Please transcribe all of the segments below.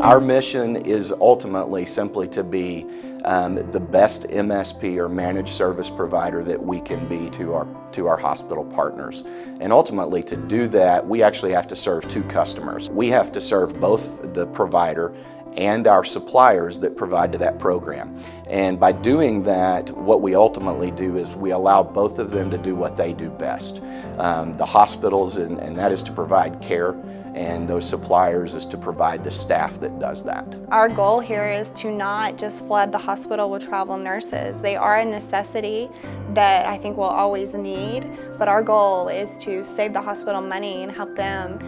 Our mission is ultimately simply to be the best MSP or managed service provider that we can be to our hospital partners. And ultimately, to do that, we actually have to serve two customers. We have to serve both the provider and our suppliers that provide to that program. And by doing that, what we ultimately do is we allow both of them to do what they do best. The hospitals, and that is to provide care, and those suppliers is to provide the staff that does that. Our goal here is to not just flood the hospital with travel nurses. They are a necessity that I think we'll always need, but our goal is to save the hospital money and help them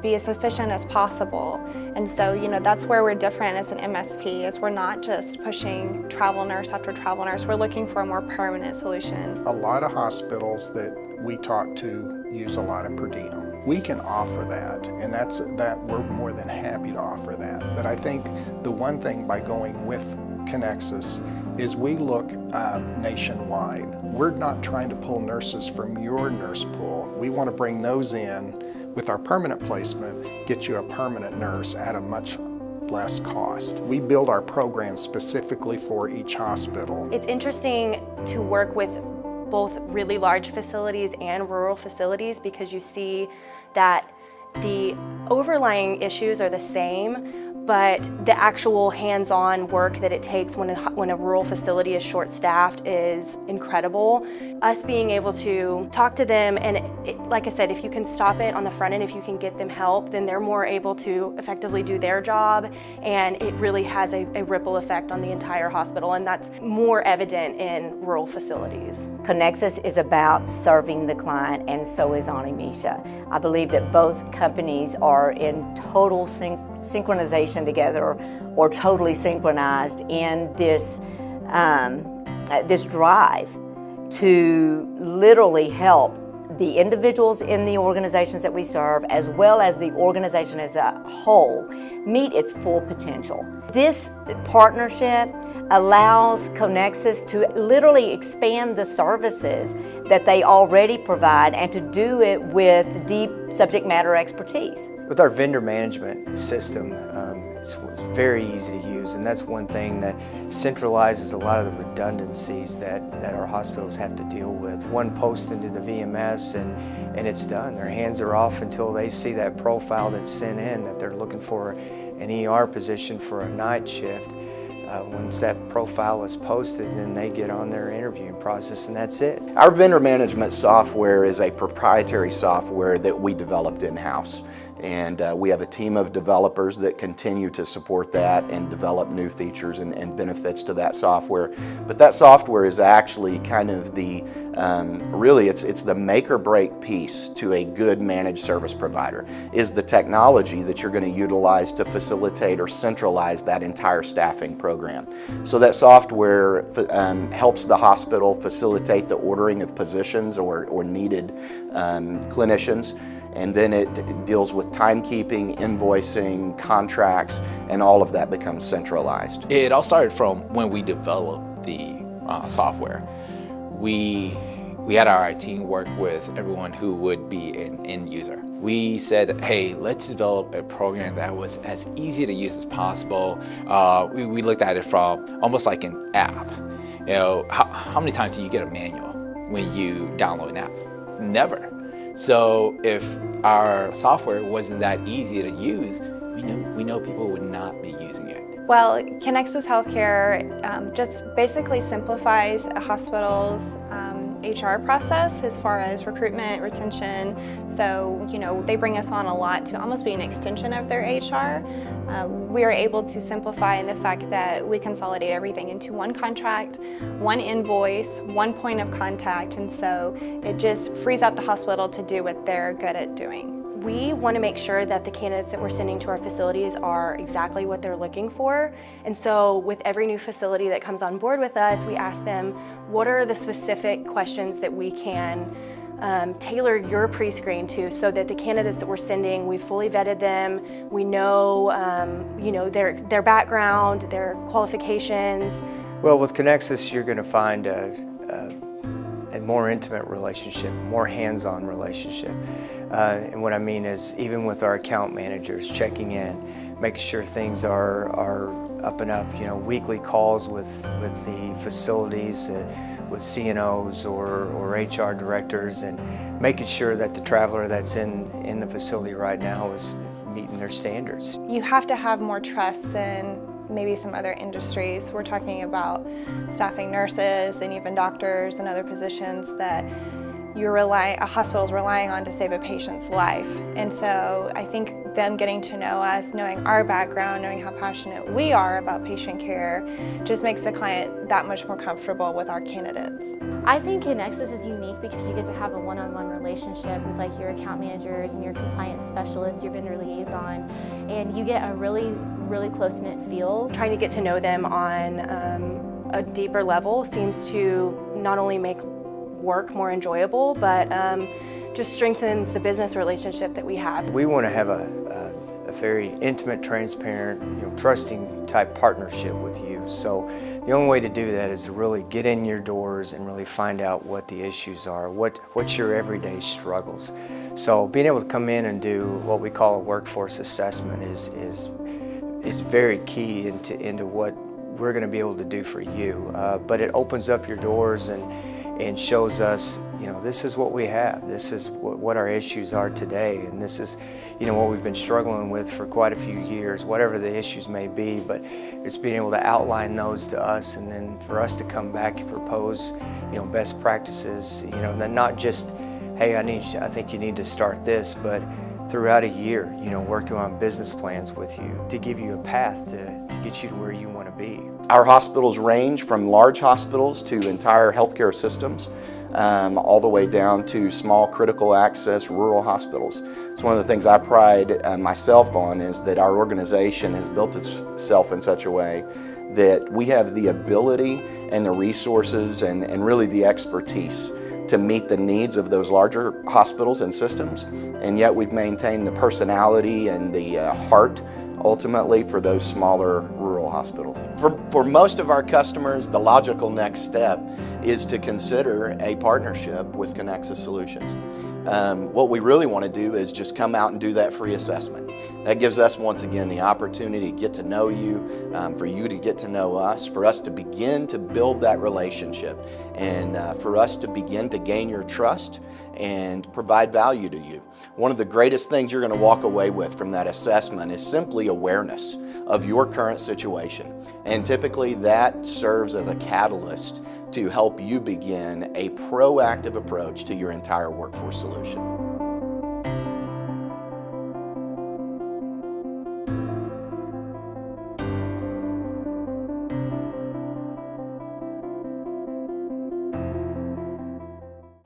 be as efficient as possible. And so, that's where we're different as an MSP, is we're not just pushing travel nurse after travel nurse. We're looking for a more permanent solution. A lot of hospitals that we talk to use a lot of per diem. We can offer that, and we're more than happy to offer that. But I think the one thing by going with CoNexus is we look nationwide. We're not trying to pull nurses from your nurse pool. We want to bring those in with our permanent placement, get you a permanent nurse at a much less cost. We build our program specifically for each hospital. It's interesting to work with both really large facilities and rural facilities, because you see that the overlying issues are the same, but the actual hands-on work that it takes when a rural facility is short-staffed is incredible. Us being able to talk to them, and like I said, if you can stop it on the front end, if you can get them help, then they're more able to effectively do their job, and it really has a ripple effect on the entire hospital, and that's more evident in rural facilities. CoNexus is about serving the client, and so is Animisha. I believe that both companies are in total synchronization together, or totally synchronized in this this drive to literally help the individuals in the organizations that we serve, as well as the organization as a whole, meet its full potential. This partnership allows CoNexus to literally expand the services that they already provide, and to do it with deep subject matter expertise. With our vendor management system, it's very easy to use, and that's one thing that centralizes a lot of the redundancies that our hospitals have to deal with. One post into the VMS and it's done. Their hands are off until they see that profile that's sent in that they're looking for an ER position for a night shift. Once that profile is posted, then they get on their interviewing process, and that's it. Our vendor management software is a proprietary software that we developed in-house. And we have a team of developers that continue to support that and develop new features and benefits to that software. But that software is actually kind of the, really it's the make or break piece to a good managed service provider, is the technology that you're going to utilize to facilitate or centralize that entire staffing program. So that software helps the hospital facilitate the ordering of positions or needed clinicians. And then it deals with timekeeping, invoicing, contracts, and all of that becomes centralized. It all started from when we developed the software. We had our IT team work with everyone who would be an end user. We said, hey, let's develop a program that was as easy to use as possible. We looked at it from almost like an app. How many times do you get a manual when you download an app? Never. So if our software wasn't that easy to use, we know people would not be using it. Well, CoNexus Healthcare just basically simplifies a hospital's HR process as far as recruitment, retention. So, they bring us on a lot to almost be an extension of their HR. We are able to simplify in the fact that we consolidate everything into one contract, one invoice, one point of contact, and so it just frees up the hospital to do what they're good at doing. We want to make sure that the candidates that we're sending to our facilities are exactly what they're looking for. And so with every new facility that comes on board with us, we ask them, what are the specific questions that we can tailor your pre-screen to, so that the candidates that we're sending, we fully vetted them, we know, their background, their qualifications. Well, with CoNexus, you're going to find an more intimate relationship, more hands-on relationship. And what I mean is, even with our account managers, checking in, making sure things are up and up. You know, weekly calls with the facilities, with CNOs or HR directors, and making sure that the traveler that's in the facility right now is meeting their standards. You have to have more trust than maybe some other industries. We're talking about staffing nurses and even doctors and other positions that a hospital's relying on to save a patient's life. And so I think them getting to know us, knowing our background, knowing how passionate we are about patient care, just makes the client that much more comfortable with our candidates. I think CoNexus is unique because you get to have a one-on-one relationship with like your account managers and your compliance specialists, your vendor liaison, and you get a really close-knit feel. Trying to get to know them on a deeper level seems to not only make work more enjoyable, but just strengthens the business relationship that we have. We want to have a very intimate, transparent, trusting type partnership with you. So the only way to do that is to really get in your doors and really find out what the issues are, what's your everyday struggles. So being able to come in and do what we call a workforce assessment is very key into what we're going to be able to do for you. But it opens up your doors and shows us, this is what we have. This is what our issues are today, and this is, what we've been struggling with for quite a few years, whatever the issues may be. But it's being able to outline those to us, and then for us to come back and propose, best practices. That not just, hey, I think you need to start this, but throughout a year, working on business plans with you to give you a path to get you to where you want to be. Our hospitals range from large hospitals to entire healthcare systems, all the way down to small critical access rural hospitals. It's one of the things I pride myself on, is that our organization has built itself in such a way that we have the ability and the resources and really the expertise to meet the needs of those larger hospitals and systems, and yet we've maintained the personality and the heart ultimately for those smaller rural hospitals. For most of our customers, the logical next step is to consider a partnership with CoNexus Solutions. What we really want to do is just come out and do that free assessment. That gives us, once again, the opportunity to get to know you, for you to get to know us, for us to begin to build that relationship, and for us to begin to gain your trust and provide value to you. One of the greatest things you're going to walk away with from that assessment is simply awareness of your current situation. And typically that serves as a catalyst to help you begin a proactive approach to your entire workforce solution.